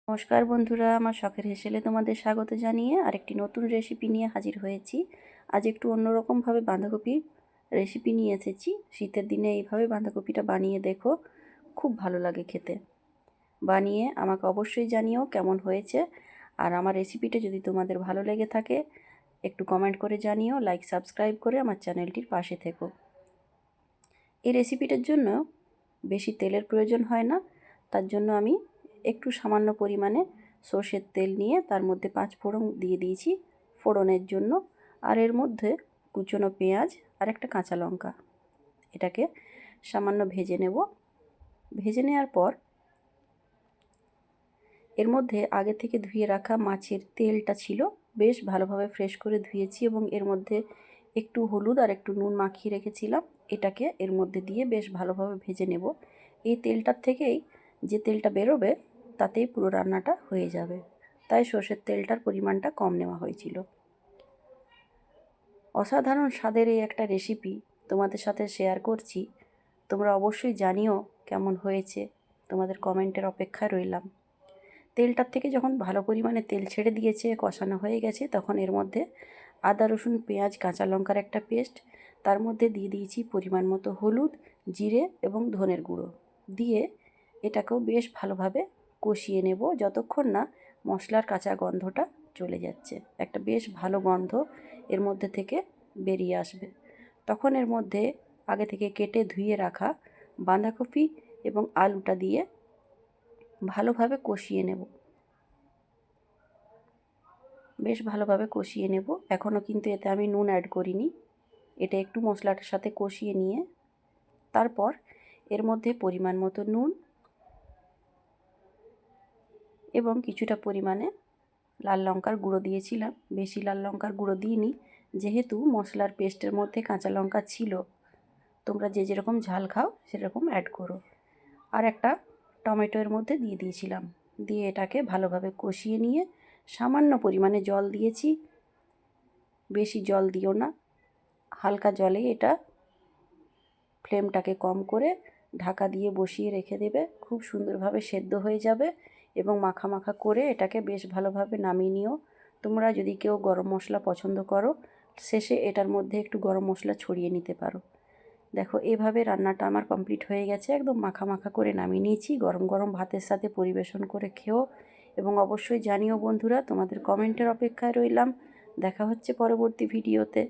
নমস্কার বন্ধুরা, আমার শখের হেসেলে তোমাদের স্বাগত জানিয়ে আরেকটি নতুন রেসিপি নিয়ে হাজির হয়েছি। আজ একটু অন্যরকমভাবে বাঁধাকপির রেসিপি নিয়ে এসেছি। শীতের দিনে এইভাবে বাঁধাকপিটা বানিয়ে দেখো, খুব ভালো লাগে খেতে। বানিয়ে আমাকে অবশ্যই জানিও কেমন হয়েছে। আর আমার রেসিপিটা যদি তোমাদের ভালো লেগে থাকে একটু কমেন্ট করে জানিও, লাইক সাবস্ক্রাইব করে আমার চ্যানেলটির পাশে থেকো। এই রেসিপিটার জন্য বেশি তেলের প্রয়োজন হয় না, তার জন্য আমি একটু সামান্য পরিমাণে সর্ষের তেল নিয়ে তার মধ্যে 5 ফোড়ন দিয়ে দিয়েছি ফোড়নের জন্য। আর এর মধ্যে কুচনো পেঁয়াজ আর একটা কাঁচা লঙ্কা, এটাকে সামান্য ভেজে নেব। ভেজে নেওয়ার পর এর মধ্যে আগে থেকে ধুয়ে রাখা মাছের তেলটা ছিল, বেশ ভালোভাবে ফ্রেশ করে ধুয়েছি এবং এর মধ্যে একটু হলুদ আর একটু নুন মাখিয়ে রেখেছিলাম। এটাকে এর মধ্যে দিয়ে বেশ ভালোভাবে ভেজে নেব। এই তেলটার থেকেই যে তেলটা বেরোবে তাতেই পুরো রান্নাটা হয়ে যাবে, তাই সর্ষের তেলটার পরিমাণটা কম নেওয়া হয়েছিল। অসাধারণ স্বাদের এই একটা রেসিপি তোমাদের সাথে শেয়ার করছি। তোমরা অবশ্যই জানিও কেমন হয়েছে, তোমাদের কমেন্টের অপেক্ষায় রইলাম। তেলটার থেকে যখন ভালো পরিমাণে তেল ছেড়ে দিয়েছে, কষানো হয়ে গেছে, তখন এর মধ্যে আদা রসুন পেঁয়াজ কাঁচা লঙ্কার একটা পেস্ট, তার মধ্যে দিয়ে দিয়েছি পরিমাণ মতো হলুদ, জিরে এবং ধনের গুঁড়ো দিয়ে এটাকেও বেশ ভালোভাবে কষিয়ে নেব যতক্ষণ না মশলার কাঁচা গন্ধটা চলে যাচ্ছে। একটা বেশ ভালো গন্ধ এর মধ্যে থেকে বেরিয়ে আসবে। তখন এর মধ্যে আগে থেকে কেটে ধুয়ে রাখা বাঁধাকপি এবং আলুটা দিয়ে ভালোভাবে কষিয়ে নেব। বেশ ভালোভাবে কষিয়ে নেব। এখনও কিন্তু এতে আমি নুন অ্যাড করিনি। এটা একটু মশলাটার সাথে কষিয়ে নিয়ে তারপর এর মধ্যে পরিমাণ মতো নুন এবং কিছুটা পরিমাণে লাল লঙ্কার গুঁড়ো দিয়েছিলাম। বেশি লাল লঙ্কার গুঁড়ো দিইনি, যেহেতু মশলার পেস্টের মধ্যে কাঁচা লঙ্কা ছিল। তোমরা যে যেরকম ঝাল খাও সেরকম অ্যাড করো। আর একটা টমেটো এর মধ্যে দিয়ে দিয়েছিলাম। দিয়ে এটাকে ভালোভাবে কষিয়ে নিয়ে সামান্য পরিমাণে জল দিয়েছি, বেশি জল দিও না, হালকা জলে এটা ফ্লেমটাকে কম করে ঢাকা দিয়ে বসিয়ে রেখে দেবে। খুব সুন্দরভাবে সেদ্ধ হয়ে যাবে এবং মাখা মাখা করে এটাকে বেশ ভালোভাবে নামিয়ে নিও। তোমরা যদি কেউ গরম মশলা পছন্দ করো, শেষে এটার মধ্যে একটু গরম মশলা ছড়িয়ে নিতে পারো। দেখো এভাবে রান্নাটা আমার কমপ্লিট হয়ে গেছে, একদম মাখা মাখা করে নামিয়ে নিয়েছি। গরম গরম ভাতের সাথে পরিবেশন করে খেও এবং অবশ্যই জানিও বন্ধুরা, তোমাদের কমেন্টের অপেক্ষায় রইলাম। দেখা হচ্ছে পরবর্তী ভিডিওতে।